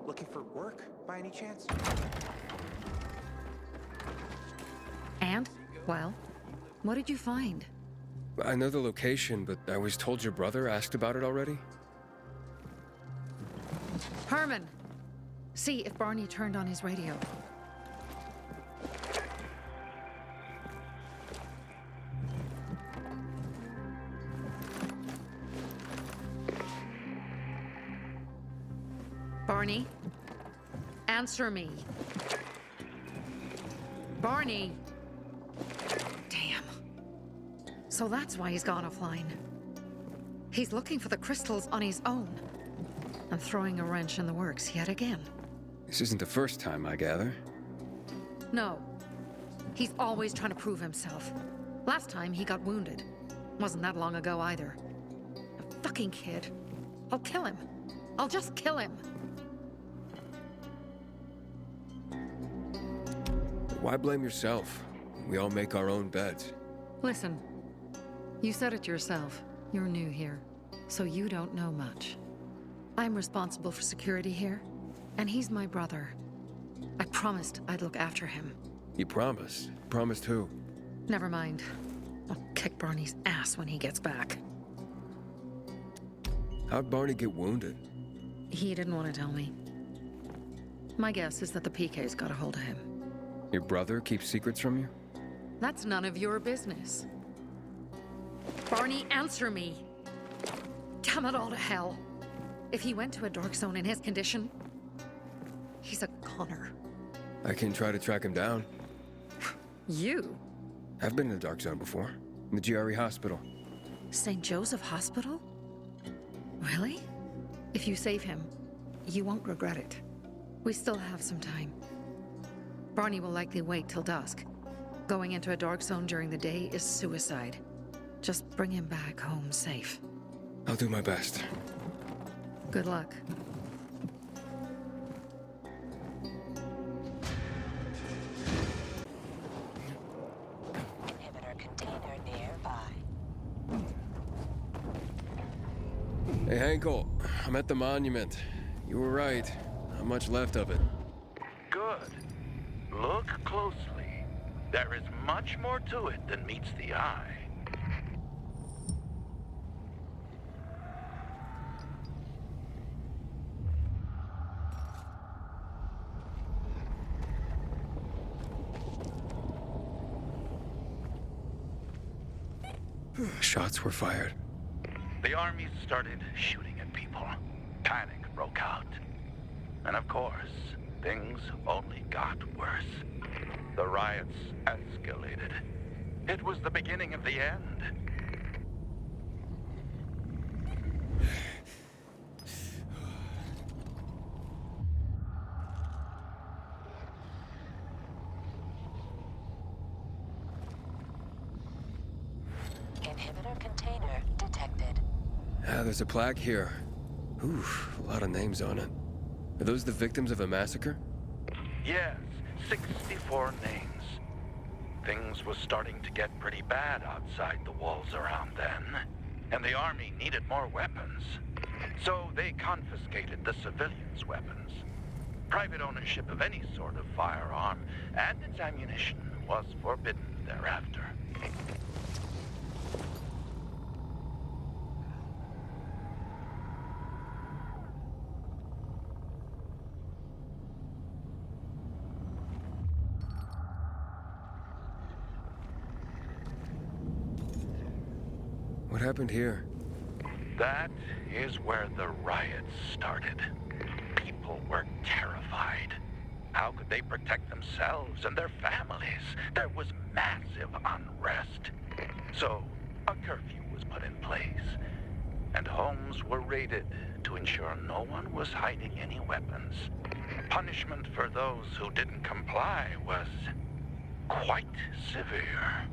Looking for work, by any chance? And? Well, what did you find? I know the location, but I was told your brother asked about it already. Herman! See if Barney turned on his radio. Barney? Answer me. Barney! Damn. So that's why he's gone offline. He's looking for the crystals on his own. And throwing a wrench in the works yet again. This isn't the first time, I gather. No. He's always trying to prove himself. Last time he got wounded. Wasn't that long ago either. A fucking kid. I'll kill him. I'll just kill him. Why blame yourself? We all make our own beds. Listen. You said it yourself. You're new here. So you don't know much. I'm responsible for security here. And he's my brother. I promised I'd look after him. You promised? Promised who? Never mind. I'll kick Barney's ass when he gets back. How'd Barney get wounded? He didn't want to tell me. My guess is that the PK's got a hold of him. Your brother keeps secrets from you? That's none of your business. Barney, answer me! Damn it all to hell! If he went to a dark zone in his condition, he's a goner. I can try to track him down. You? I've been in the dark zone before. In the GRE hospital. St. Joseph Hospital? Really? If you save him, you won't regret it. We still have some time. Barney will likely wait till dusk. Going into a dark zone during the day is suicide. Just bring him back home safe. I'll do my best. Good luck. Inhibitor container nearby. Hey, Hankel. I'm at the monument. You were right. Not much left of it. Good. Look closely. There is much more to it than meets the eye. Shots were fired. The army started shooting at people. Panic broke out. And of course, things only got worse. The riots escalated. It was the beginning of the end. Inhibitor container detected. Ah, there's a plaque here. Oof, a lot of names on it. Are those the victims of a massacre? Yes, 64 names. Things was starting to get pretty bad outside the walls around then, and the army needed more weapons. So they confiscated the civilians' weapons. Private ownership of any sort of firearm and its ammunition was forbidden thereafter. What happened here? That is where the riots started. People were terrified. How could they protect themselves and their families? There was massive unrest. So, a curfew was put in place, and homes were raided to ensure no one was hiding any weapons. Punishment for those who didn't comply was quite severe.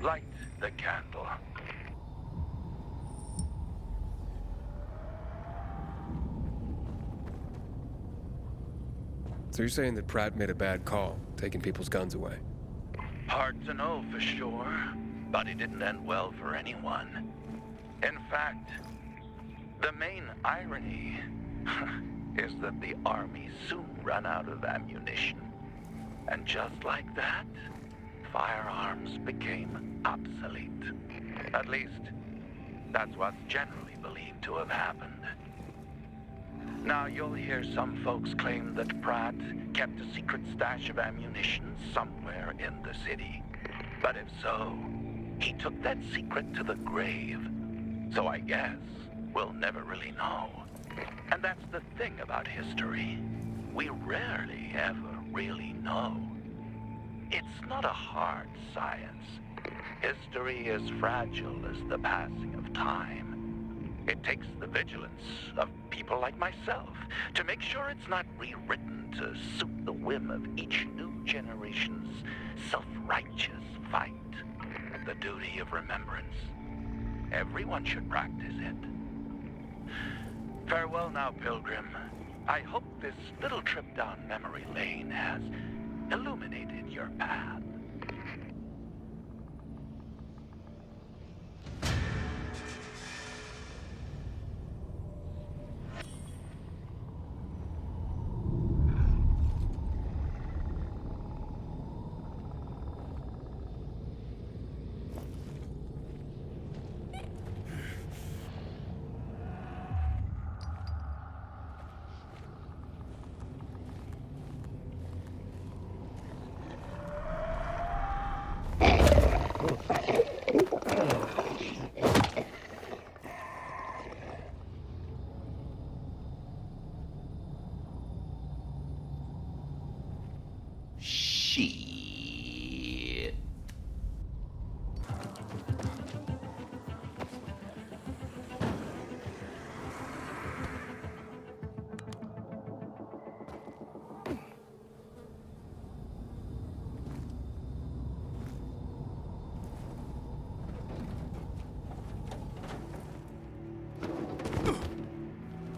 Light the candle. So you're saying that Pratt made a bad call, taking people's guns away? Hard to know for sure, but it didn't end well for anyone. In fact, The main irony is that the army soon ran out of ammunition. And just like that, firearms became obsolete. At least, that's what's generally believed to have happened. Now, you'll hear some folks claim that Pratt kept a secret stash of ammunition somewhere in the city. But if so, he took that secret to the grave. So I guess we'll never really know. And that's the thing about history. We rarely ever really know. It's not a hard science. History is fragile as the passing of time. It takes the vigilance of people like myself to make sure it's not rewritten to suit the whim of each new generation's self-righteous fight. The duty of remembrance. Everyone should practice it. Farewell now, Pilgrim. I hope this little trip down memory lane has illuminated your path. Shit.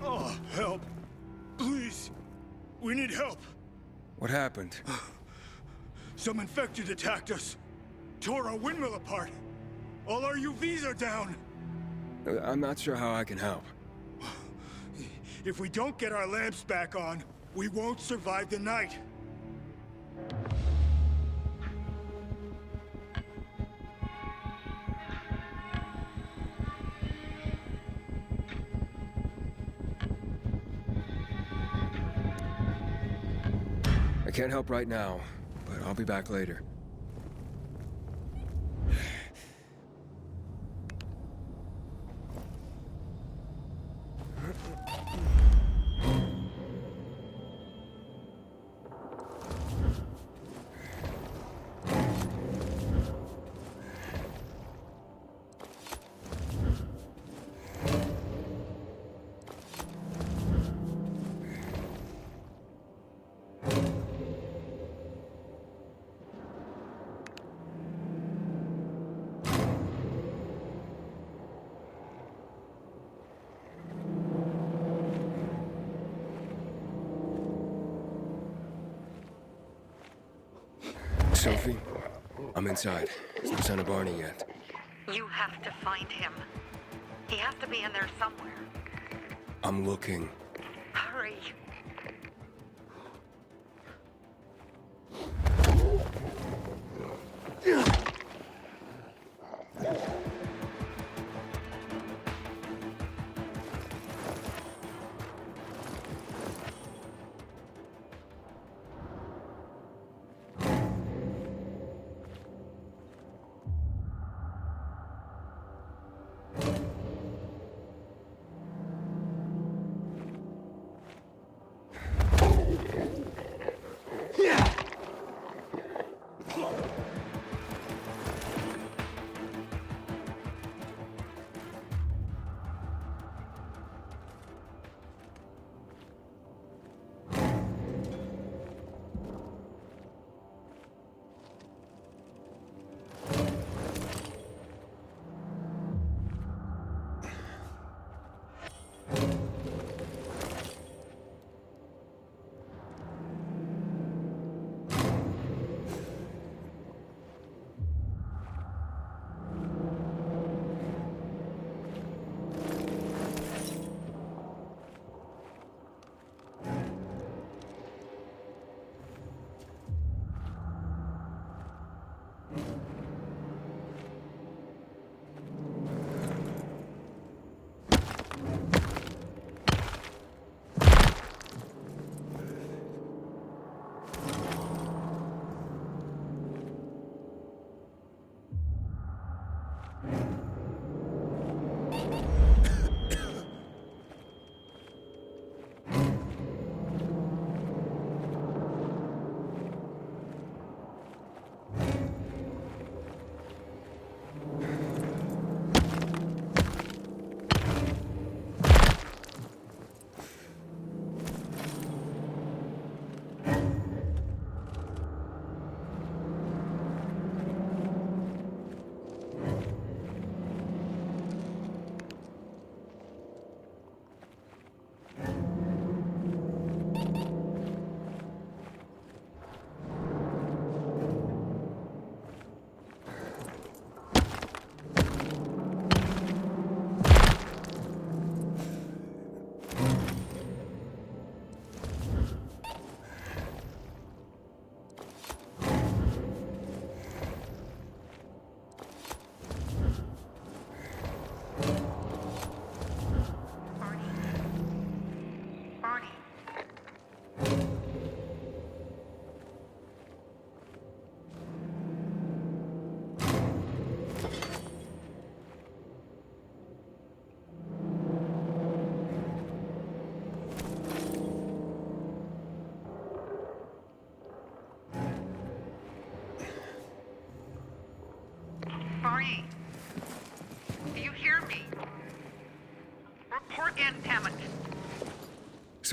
Oh, help. Please. We need help. What happened? Some infected attacked us. Tore our windmill apart. All our UVs are down. I'm not sure how I can help. If we don't get our lamps back on, we won't survive the night. I can't help right now, but I'll be back later. Sophie, I'm inside. There's no sign of Barney yet. You have to find him. He has to be in there somewhere. I'm looking. Hurry.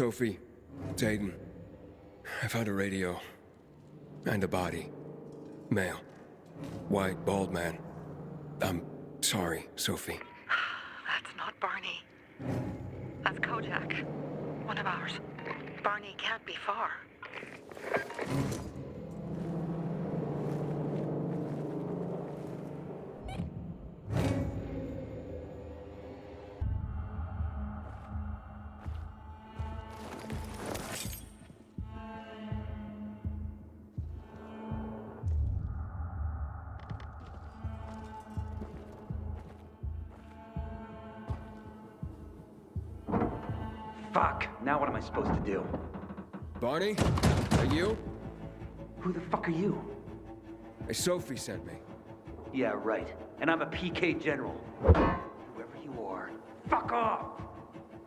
Sophie, it's Aiden. I found a radio. And a body. Male. White, bald man. I'm sorry, Sophie. That's not Barney. That's Kojak. One of ours. Barney can't be far. Fuck! Now what am I supposed to do? Barney? Are you? Who the fuck are you? Hey, Sophie sent me. Yeah, right. And I'm a PK general. Whoever you are, fuck off!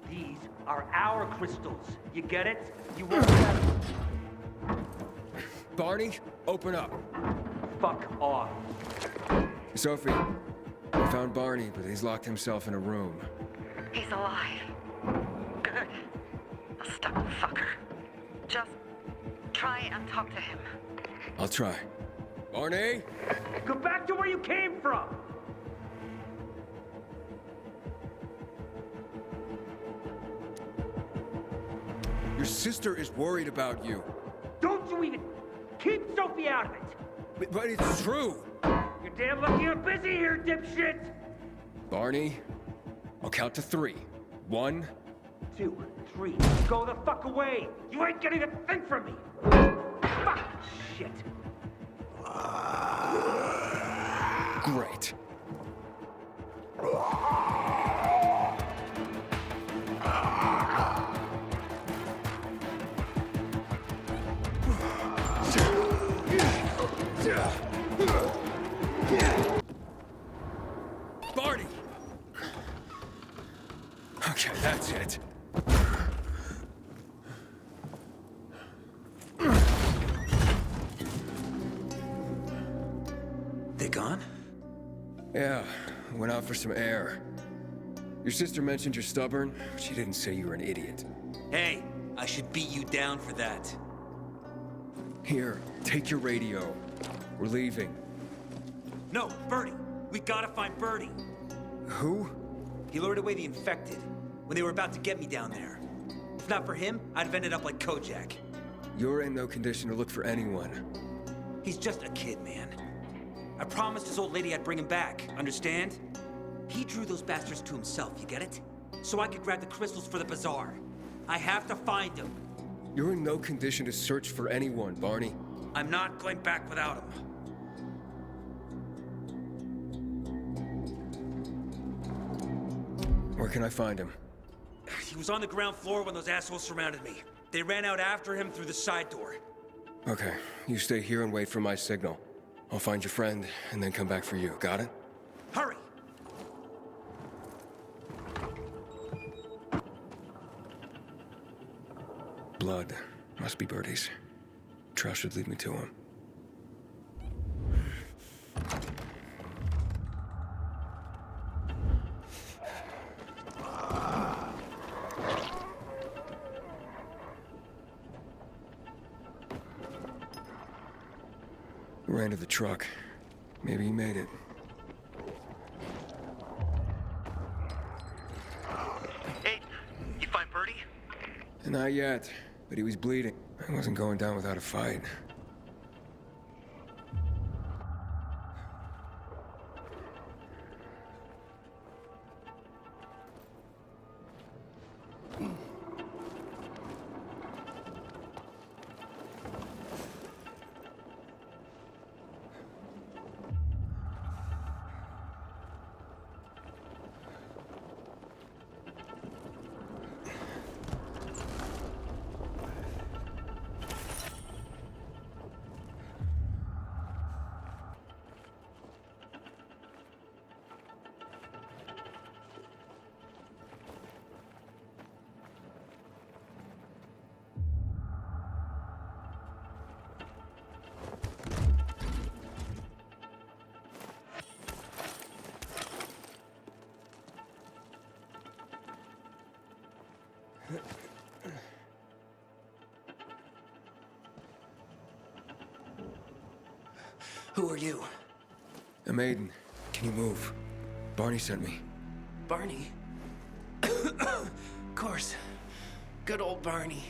These are our crystals. You get it? You won't get it. Barney, open up. Fuck off. Sophie, I found Barney, but he's locked himself in a room. He's alive. Good. A stubborn fucker. Just try and talk to him. I'll try. Barney? Go back to where you came from! Your sister is worried about you. Don't you even keep Sophie out of it! But it's true. You're damn lucky I'm busy here, dipshit! Barney, I'll count to 3. 1, 2, 3. Go the fuck away! You ain't getting a thing from me! Fuck! Shit! great. Barney! Okay, that's it. They gone? Yeah, went out for some air. Your sister mentioned you're stubborn. She didn't say you were an idiot. Hey, I should beat you down for that. Here, take your radio. We're leaving. No, Birdie. We gotta find Birdie. Who? He lured away the infected when they were about to get me down there. If not for him, I'd have ended up like Kojak. You're in no condition to look for anyone. He's just a kid, man. I promised his old lady I'd bring him back, understand? He drew those bastards to himself, you get it? So I could grab the crystals for the bazaar. I have to find him. You're in no condition to search for anyone, Barney. I'm not going back without him. Where can I find him? He was on the ground floor when those assholes surrounded me. They ran out after him through the side door. Okay, you stay here and wait for my signal. I'll find your friend and then come back for you. Got it? Hurry! Blood. Must be Birdie's. Trust should lead me to him. Ran to the truck. Maybe he made it. Hey, you find Birdie? Not yet, but he was bleeding. I wasn't going down without a fight. Who are you? I'm Aiden. Can you move? Barney sent me. Barney? Of course. Good old Barney.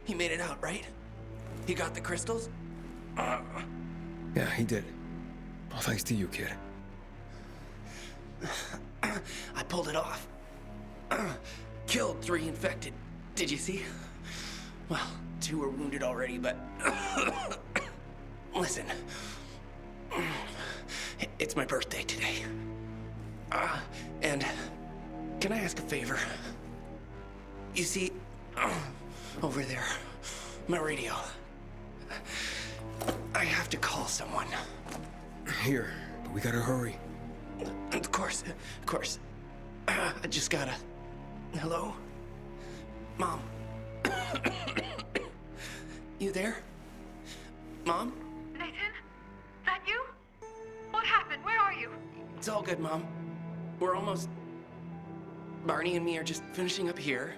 He made it out, right? He got the crystals? Yeah, he did. All thanks to you, kid. I pulled it off. Killed 3 infected. Did you see? Well, 2 were wounded already, but... Listen. It's my birthday today. And can I ask a favor? You see, over there, my radio. I have to call someone. Here, but we gotta hurry. Of course. I just gotta... Hello? Mom? You there? Mom? Nathan? That you? What happened? Where are you? It's all good, Mom. We're almost... Barney and me are just finishing up here.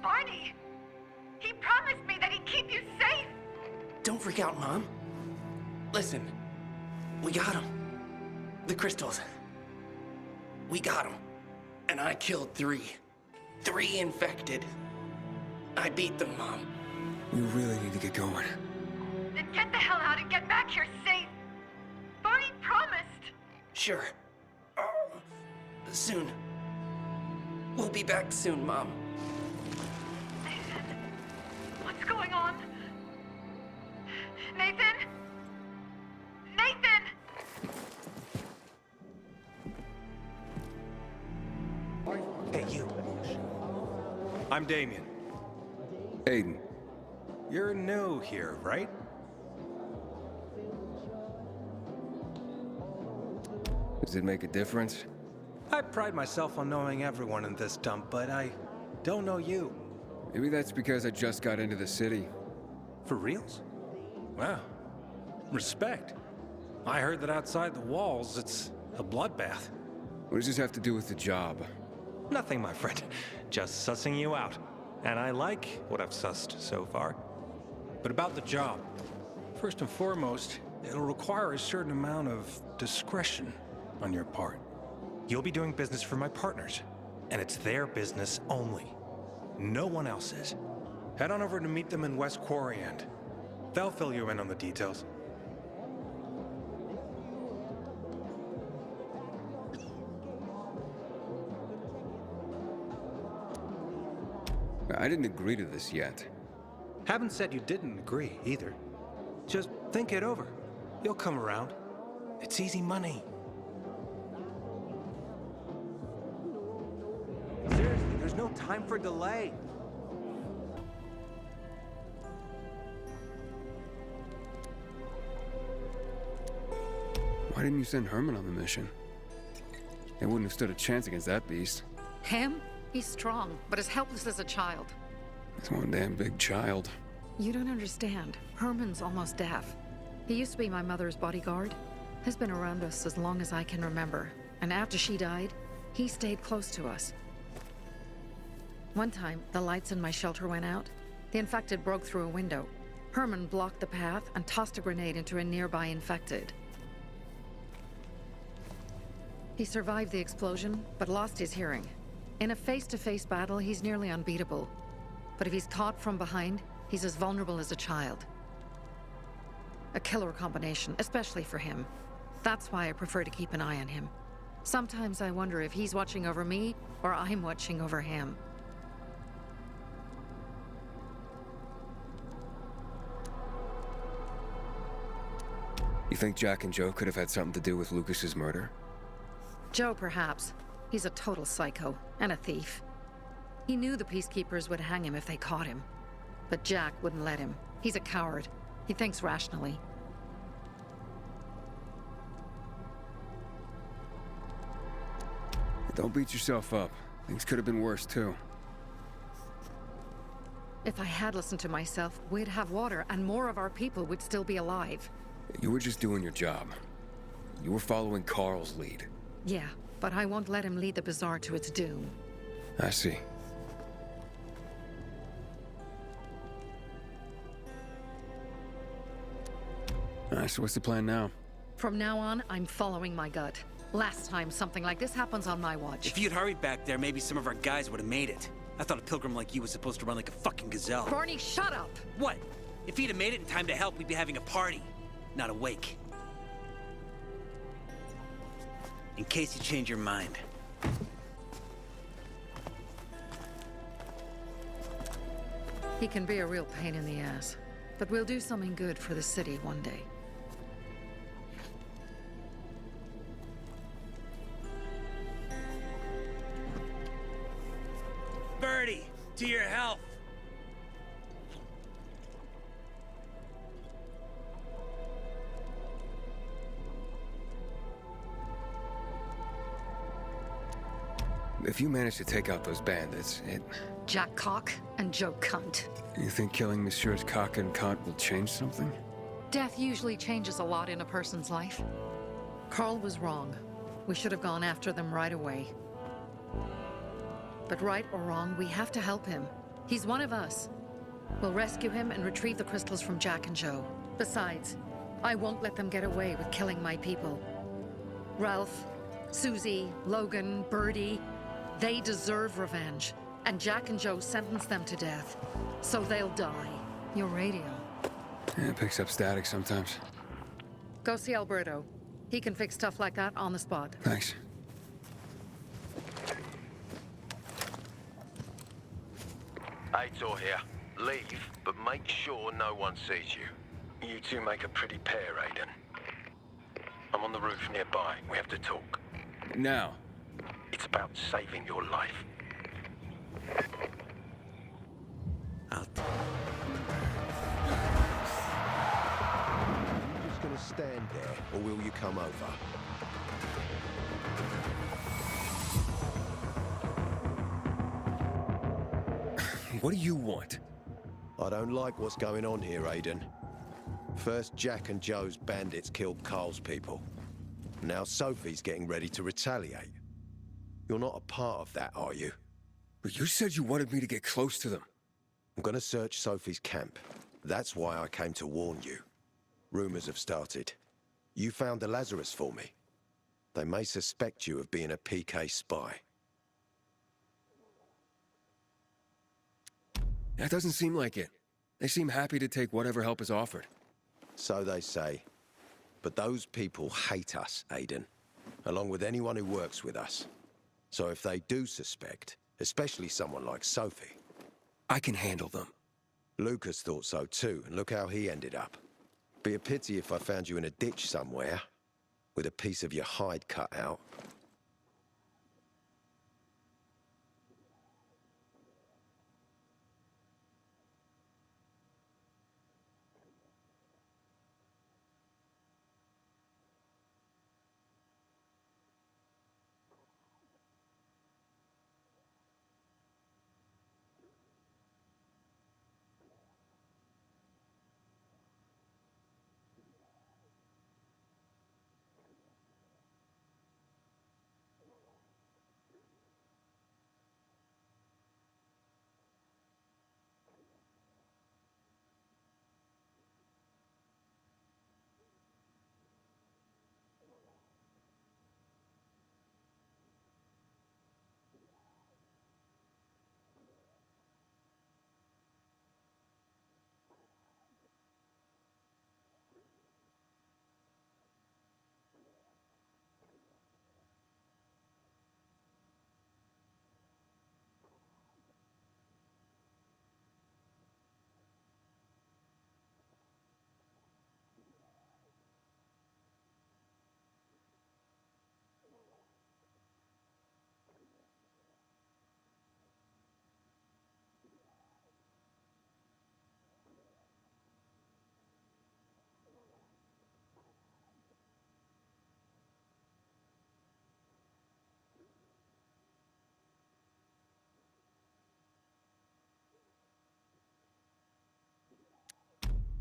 Barney? He promised me that he'd keep you safe! Don't freak out, Mom. Listen, we got him. The crystals. We got him. And I killed 3. 3 infected. I beat them, Mom. We really need to get going. Then get the hell out and get back here safe! Barney promised! Sure. Soon. We'll be back soon, Mom. Nathan? What's going on? Nathan? Nathan! Hey, you. I'm Damien. Aiden. You're new here, right? Does it make a difference? I pride myself on knowing everyone in this dump, but I don't know you. Maybe that's because I just got into the city. For reals? Wow. Respect. I heard that outside the walls, it's a bloodbath. What does this have to do with the job? Nothing, my friend. Just sussing you out. And I like what I've sussed so far. But about the job. First and foremost, it'll require a certain amount of discretion on your part. You'll be doing business for my partners, and it's their business only. No one else's. Head on over to meet them in West Quarry End. They'll fill you in on the details. I didn't agree to this yet. Haven't said you didn't agree, either. Just think it over. You'll come around. It's easy money. Seriously, there's no time for delay. Why didn't you send Herman on the mission? They wouldn't have stood a chance against that beast. Him? He's strong, but as helpless as a child. He's one damn big child. You don't understand. Herman's almost deaf. He used to be my mother's bodyguard. He's been around us as long as I can remember. And after she died, he stayed close to us. One time, the lights in my shelter went out. The infected broke through a window. Herman blocked the path and tossed a grenade into a nearby infected. He survived the explosion, but lost his hearing. In a face-to-face battle, he's nearly unbeatable. But if he's caught from behind, he's as vulnerable as a child. A killer combination, especially for him. That's why I prefer to keep an eye on him. Sometimes I wonder if he's watching over me, or I'm watching over him. You think Jack and Joe could have had something to do with Lucas's murder? Joe, perhaps. He's a total psycho, and a thief. He knew the Peacekeepers would hang him if they caught him. But Jack wouldn't let him. He's a coward. He thinks rationally. Don't beat yourself up. Things could have been worse, too. If I had listened to myself, we'd have water, and more of our people would still be alive. You were just doing your job. You were following Carl's lead. Yeah, but I won't let him lead the Bazaar to its doom. I see. So what's the plan now? From now on, I'm following my gut. Last time something like this happens on my watch. If you'd hurried back there, maybe some of our guys would have made it. I thought a pilgrim like you was supposed to run like a fucking gazelle. Barney, shut up! What? If he'd have made it in time to help, we'd be having a party, not a wake. In case you change your mind. He can be a real pain in the ass. But we'll do something good for the city one day. Birdie, to your health. If you manage to take out those bandits, Jack Cock and Joe Cunt. You think killing Messieurs Cock and Cunt will change something? Death usually changes a lot in a person's life. Carl was wrong. We should have gone after them right away. But right or wrong, we have to help him. He's one of us. We'll rescue him and retrieve the crystals from Jack and Joe. Besides, I won't let them get away with killing my people. Ralph, Susie, Logan, Birdie, they deserve revenge. And Jack and Joe sentenced them to death. So they'll die. Your radio. Yeah, it picks up static sometimes. Go see Alberto. He can fix stuff like that on the spot. Thanks. Aitor here. Leave, but make sure no one sees you. You two make a pretty pair, Aiden. I'm on the roof nearby. We have to talk. Now. It's about saving your life. Out. Are you just gonna stand there, or will you come over? What do you want? I don't like what's going on here, Aiden. First, Jack and Joe's bandits killed Carl's people. Now Sophie's getting ready to retaliate. You're not a part of that, are you? But you said you wanted me to get close to them. I'm gonna search Sophie's camp. That's why I came to warn you. Rumors have started. You found the Lazarus for me. They may suspect you of being a PK spy. That doesn't seem like it. They seem happy to take whatever help is offered. So they say. But those people hate us, Aiden. Along with anyone who works with us. So if they do suspect, especially someone like Sophie... I can handle them. Lucas thought so too, and look how he ended up. Be a pity if I found you in a ditch somewhere, with a piece of your hide cut out.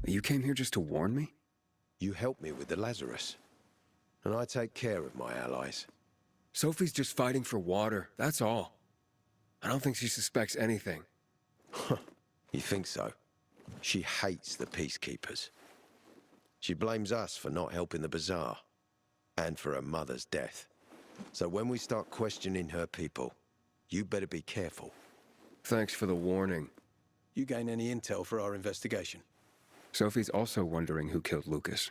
You came here just to warn me? You helped me with the Lazarus. And I take care of my allies. Sophie's just fighting for water, that's all. I don't think she suspects anything. You think so? She hates the peacekeepers. She blames us for not helping the bazaar, and for her mother's death. So when we start questioning her people, you better be careful. Thanks for the warning. You gain any intel for our investigation? Sophie's also wondering who killed Lucas.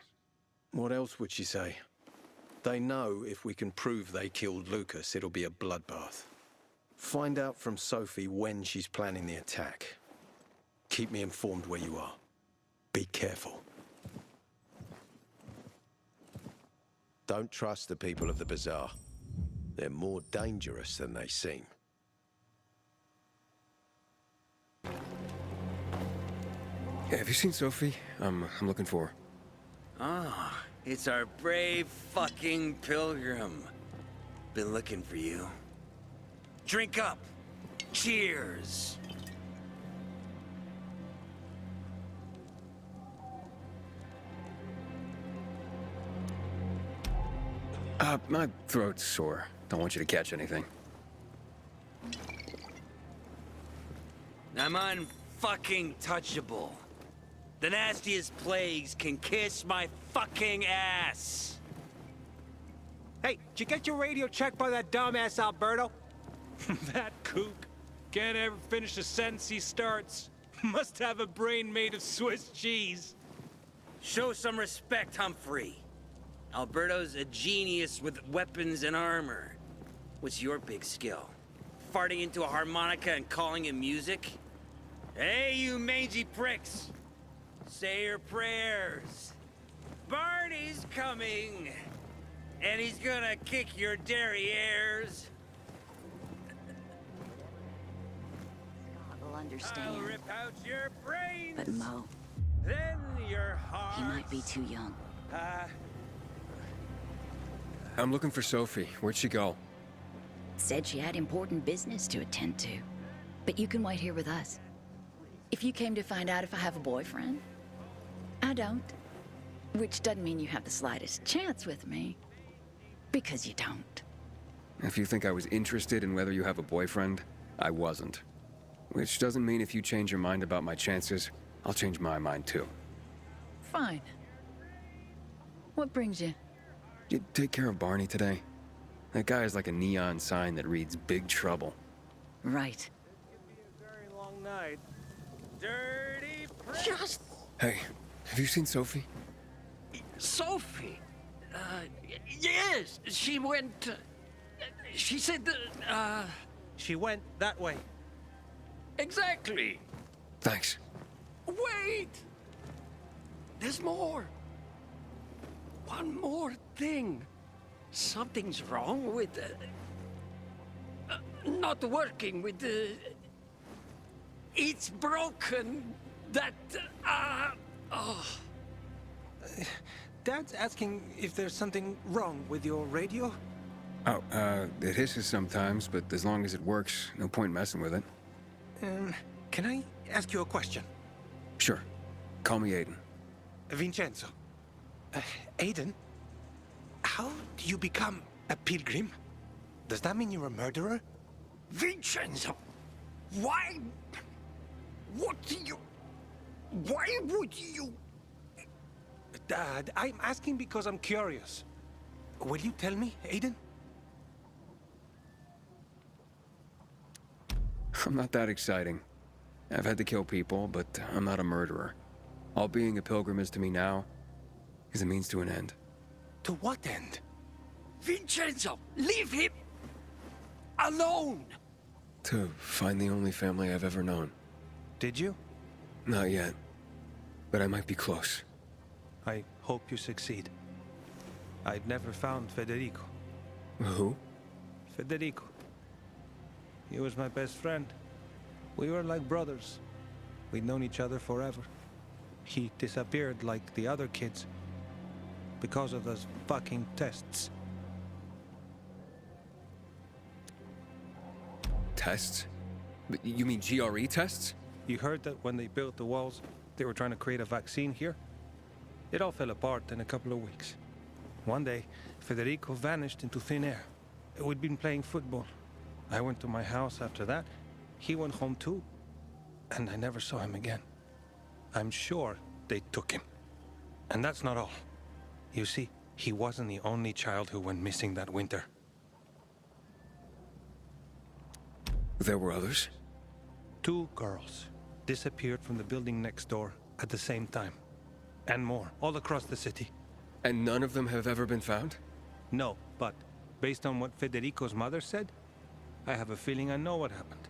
What else would she say? They know if we can prove they killed Lucas, it'll be a bloodbath. Find out from Sophie when she's planning the attack. Keep me informed where you are. Be careful. Don't trust the people of the bazaar. They're more dangerous than they seem. Yeah, have you seen Sophie? I'm looking for her. Ah, it's our brave fucking pilgrim. Been looking for you. Drink up. Cheers. My throat's sore. Don't want you to catch anything. I'm unfucking touchable. The nastiest plagues can kiss my fucking ass. Hey, did you get your radio checked by that dumbass Alberto? That kook can't ever finish a sentence he starts. Must have a brain made of Swiss cheese. Show some respect, Humphrey. Alberto's a genius with weapons and armor. What's your big skill? Farting into a harmonica and calling it music? Hey, you mangy pricks! Say your prayers. Barney's coming! And he's gonna kick your derrieres. I'll understand. I'll rip out your brains! But Mo, Then your heart. he might be too young. I'm looking for Sophie. Where'd she go? Said she had important business to attend to. But you can wait here with us. If you came to find out if I have a boyfriend, I don't. Which doesn't mean you have the slightest chance with me. Because you don't. If you think I was interested in whether you have a boyfriend, I wasn't. Which doesn't mean if you change your mind about my chances, I'll change my mind too. Fine. What brings you? You take care of Barney today? That guy is like a neon sign that reads Big Trouble. Right. Very long night. Dirty prick! Just Hey, have you seen Sophie? Sophie. Yes, she went. She said that. She went that way. Exactly. Thanks. Wait! There's more. One more thing. Something's wrong with not working with it's broken. That oh. Dad's asking if there's something wrong with your radio? Oh, it hisses sometimes, but as long as it works, no point messing with it. Can I ask you a question? Sure. Call me Aiden. Vincenzo. Aiden? How do you become a pilgrim? Does that mean you're a murderer? Vincenzo! Why? What do you... Why would you... Dad, I'm asking because I'm curious. Will you tell me, Aiden? I'm not that exciting. I've had to kill people, but I'm not a murderer. All being a pilgrim is to me now is a means to an end. To what end? Vincenzo, leave him alone! To find the only family I've ever known. Did you? Not yet, but I might be close. I hope you succeed. I'd never found Federico. Who? Federico. He was my best friend. We were like brothers. We'd known each other forever. He disappeared like the other kids. Because of those fucking tests. Tests? You mean GRE tests? You heard that when they built the walls, they were trying to create a vaccine here? It all fell apart in a couple of weeks. One day, Federico vanished into thin air. We'd been playing football. I went to my house after that. He went home too. And I never saw him again. I'm sure they took him. And that's not all. You see, he wasn't the only child who went missing that winter. There were others? 2 girls disappeared from the building next door at the same time. And more, all across the city. And none of them have ever been found? No, but based on what Federico's mother said, I have a feeling I know what happened.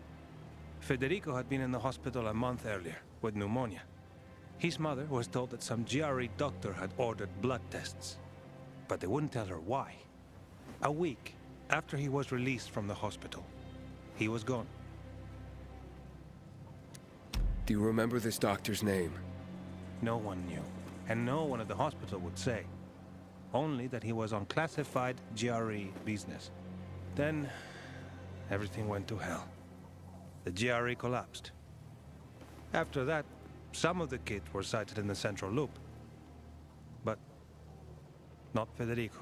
Federico had been in the hospital a month earlier with pneumonia. His mother was told that some GRE doctor had ordered blood tests, but they wouldn't tell her why. A week after he was released from the hospital, he was gone. Do you remember this doctor's name? No one knew, and no one at the hospital would say. Only that he was on classified GRE business. Then, everything went to hell. The GRE collapsed. After that, some of the kids were sighted in the central loop. But not Federico.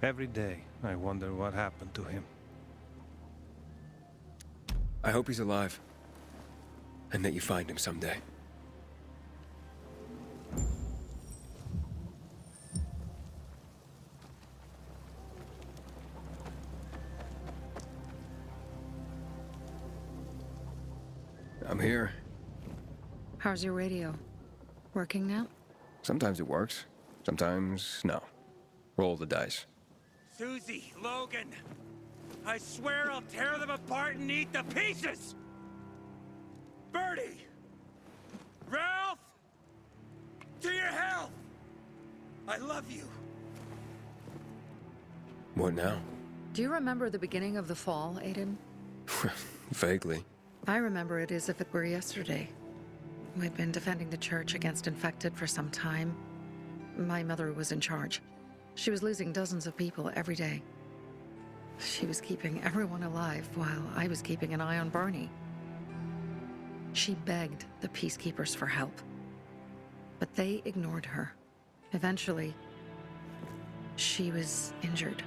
Every day, I wonder what happened to him. I hope he's alive. And that you find him someday. I'm here. How's your radio? Working now? Sometimes it works. Sometimes, no. Roll the dice. Susie, Logan, I swear I'll tear them apart and eat the pieces! Bertie! Ralph! To your health! I love you. What now? Do you remember the beginning of the fall, Aiden? Vaguely. I remember it as if it were yesterday. We'd been defending the church against infected for some time. My mother was in charge. She was losing dozens of people every day. She was keeping everyone alive while I was keeping an eye on Barney. She begged the peacekeepers for help, but they ignored her. Eventually, she was injured.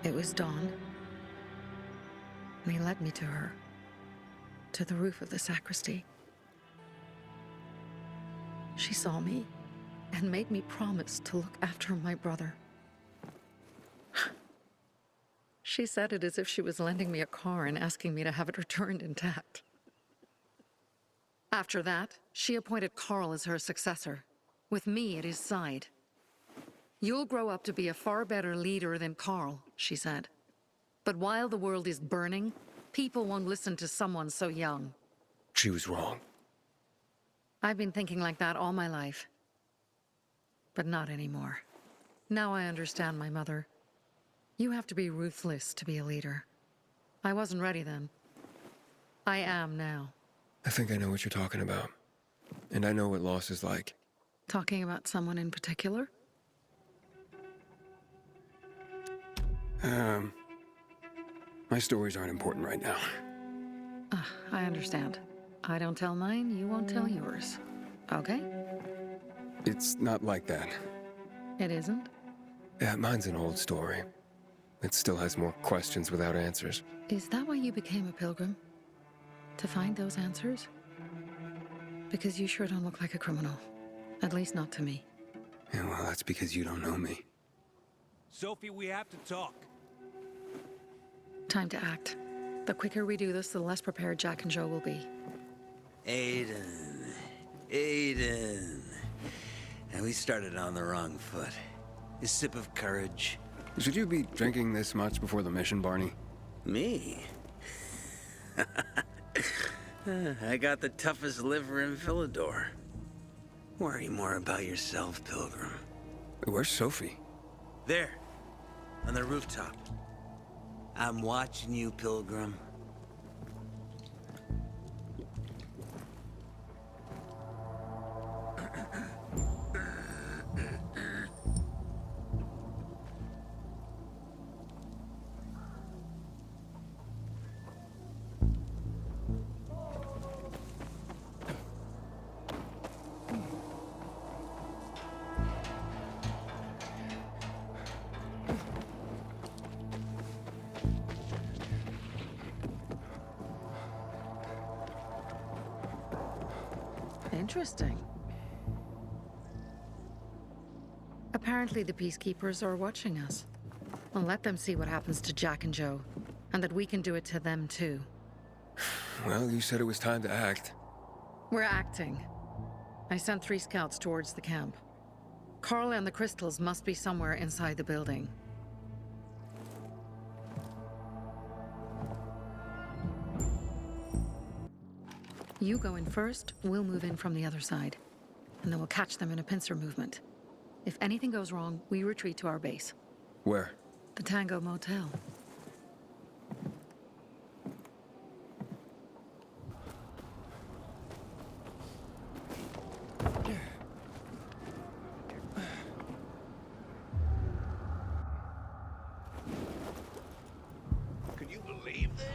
It was dawn, and he led me to her, to the roof of the sacristy. She saw me and made me promise to look after my brother. She said it as if she was lending me a car and asking me to have it returned intact. After that, she appointed Carl as her successor, with me at his side. You'll grow up to be a far better leader than Carl, she said. But while the world is burning, people won't listen to someone so young. She was wrong. I've been thinking like that all my life. But not anymore. Now I understand my mother. You have to be ruthless to be a leader. I wasn't ready then. I am now. I think I know what you're talking about. And I know what loss is like. Talking about someone in particular? My stories aren't important right now. I understand. I don't tell mine, you won't tell yours. Okay? It's not like that. It isn't? Yeah, mine's an old story. It still has more questions without answers. Is that why you became a pilgrim? To find those answers? Because you sure don't look like a criminal. At least not to me. Yeah, well, that's because you don't know me. Sophie, we have to talk. Time to act. The quicker we do this, the less prepared Jack and Joe will be. Aiden. And we started on the wrong foot. A sip of courage. Should you be drinking this much before the mission, Barney? Me? I got the toughest liver in Philidor. Worry more about yourself, Pilgrim. Where's Sophie? There, on the rooftop. I'm watching you, Pilgrim. Interesting. Apparently the Peacekeepers are watching us. Well, let them see what happens to Jack and Joe, and that we can do it to them too. Well, you said it was time to act. We're acting. I sent 3 scouts towards the camp. Carl and the crystals must be somewhere inside the building. You go in first, we'll move in from the other side. And then we'll catch them in a pincer movement. If anything goes wrong, we retreat to our base. Where? The Tango Motel. Can you believe this?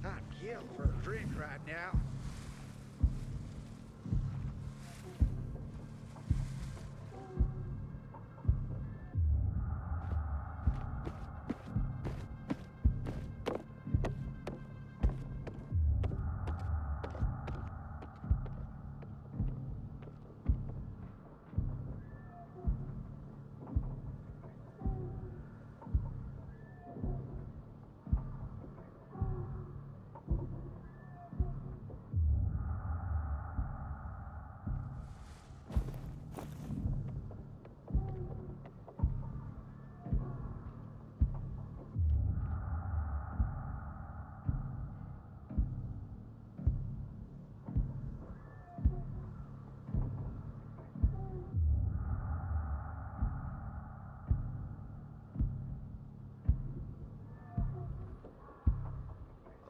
I'd kill for a drink right now.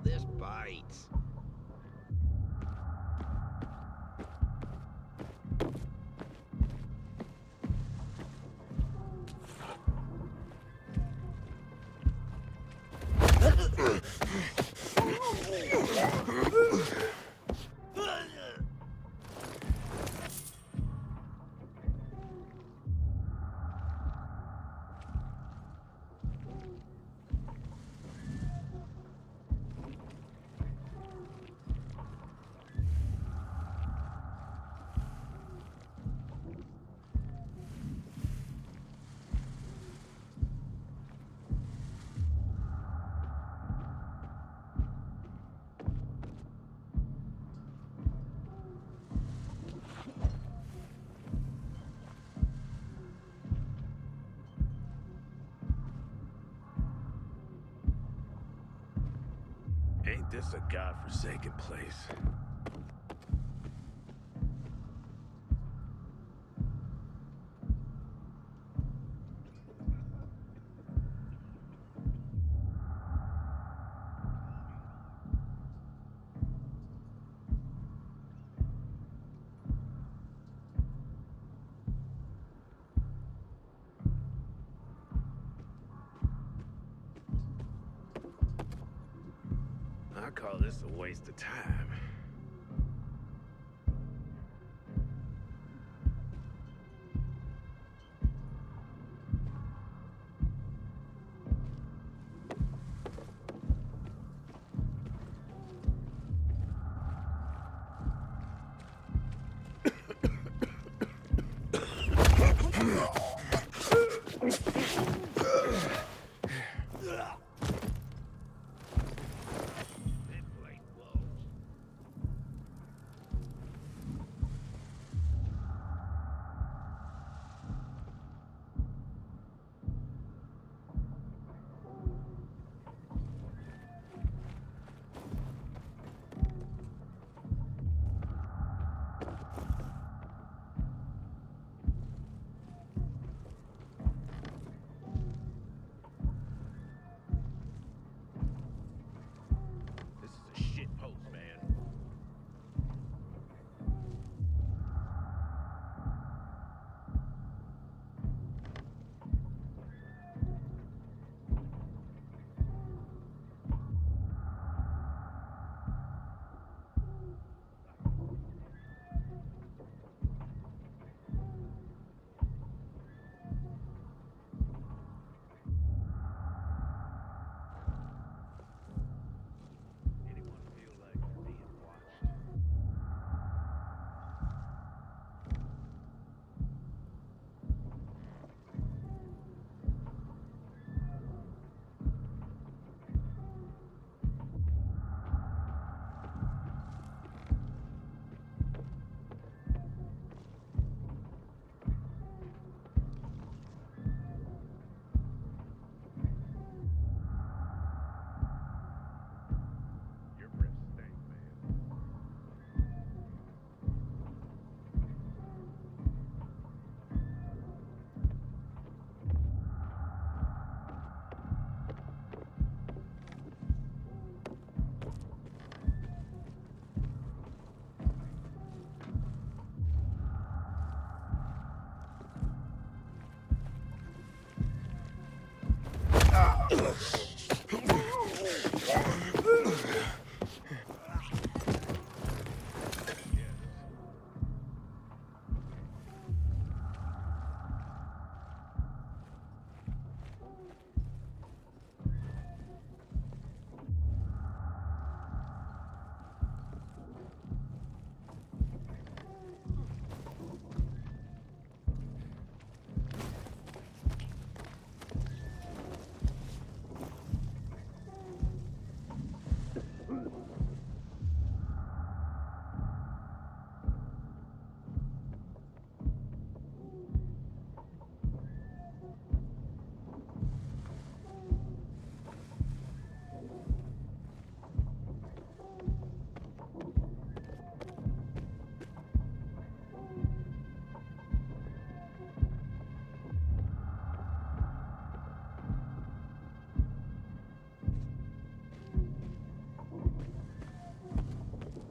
This bites. Ain't this a godforsaken place? I call this a waste of time.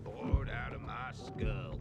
Bored out of my skull.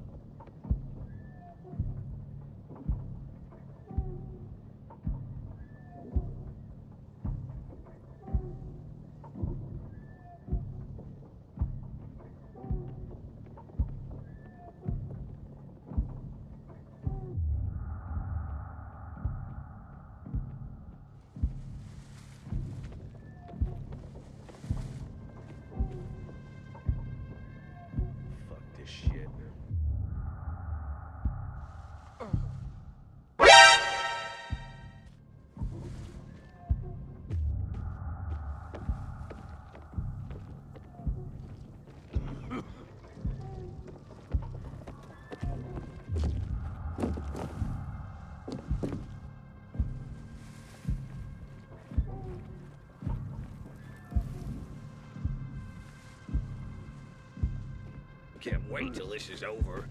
Fuck this shit. Can't wait till this is over.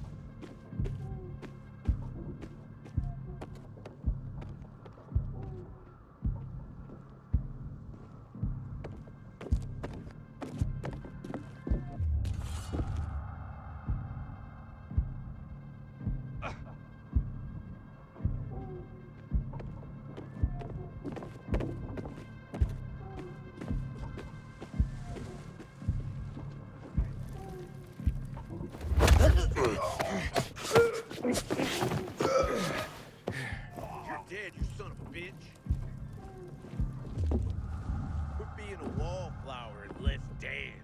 You're dead, you son of a bitch. Quit being a wallflower and let's dance.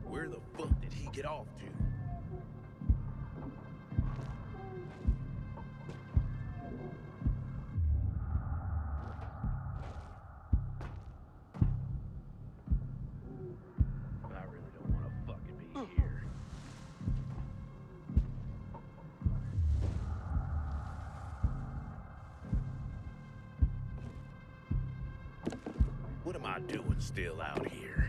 Where the fuck did he get off to? I really don't want to fucking be here. What am I doing still out here?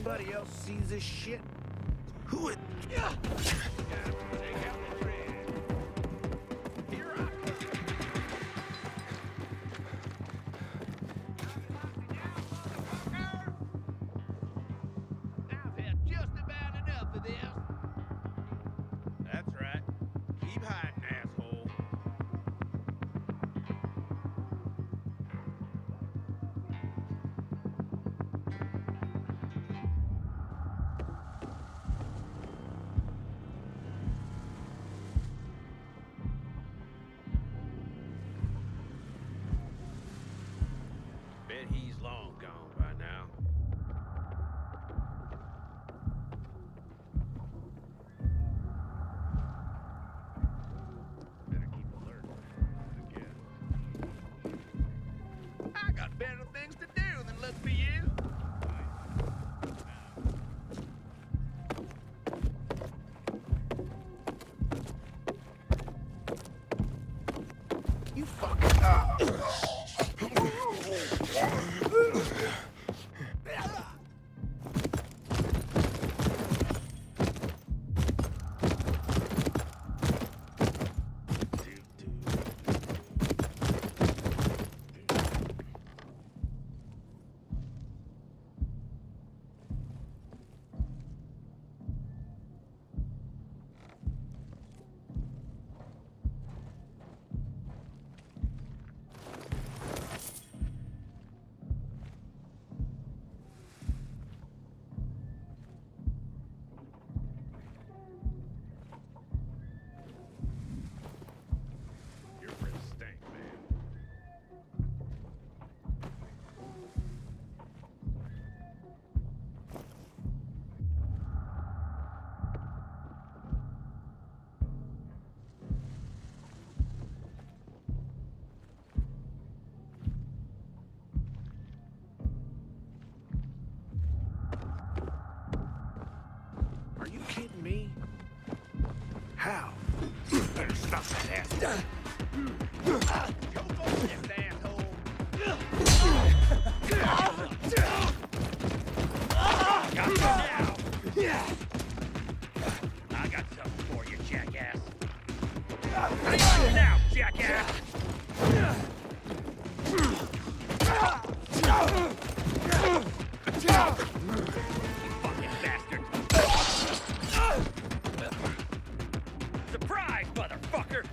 Anybody else sees this shit? Who would... I've had just about enough of this. That's right. Keep hiding, asshole. Bet he's long gone by now. Better keep alert, I guess. I got better things to do than look for you. You fucking... Your breath stank, man. Are you kidding me? How? Better stop that asshole. Choke on this asshole. Got you now. I got something for you, jackass. Hang on now, jackass. You fucking bastard. Surprise, motherfucker!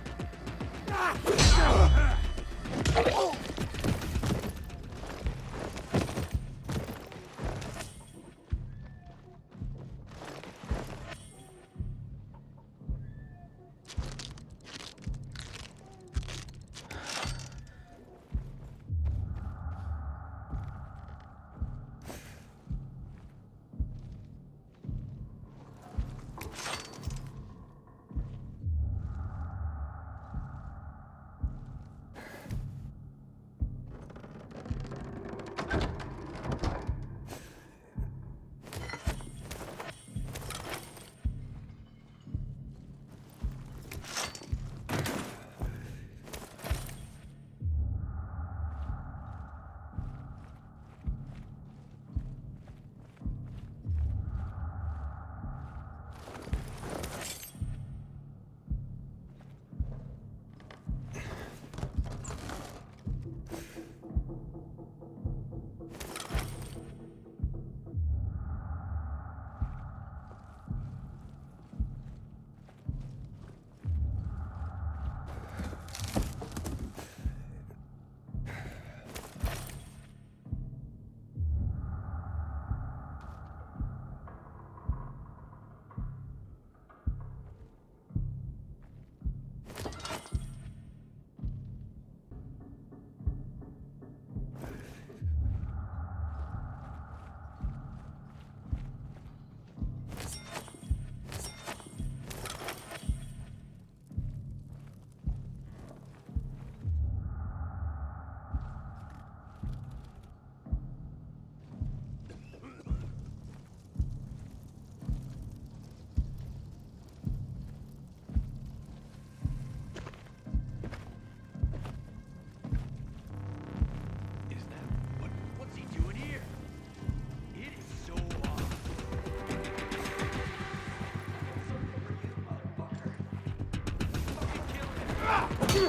Eat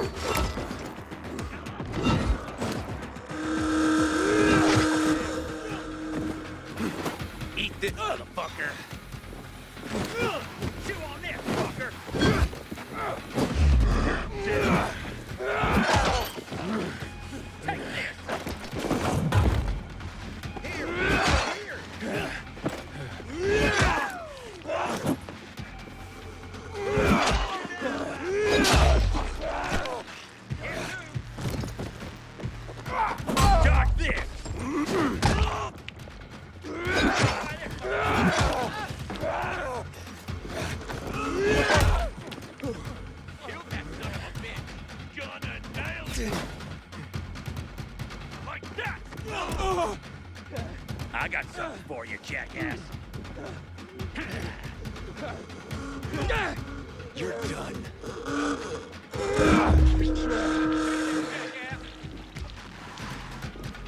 this, motherfucker. Chew on this, fucker. Take this. Dodge this. Kill that son of a bitch. Gonna nail it. Like that. I got something for you, jackass. You're done.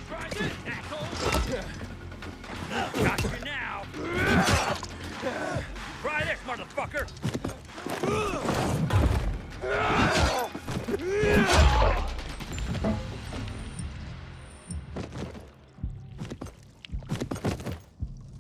Try this, asshole. Got you now. Try this, motherfucker.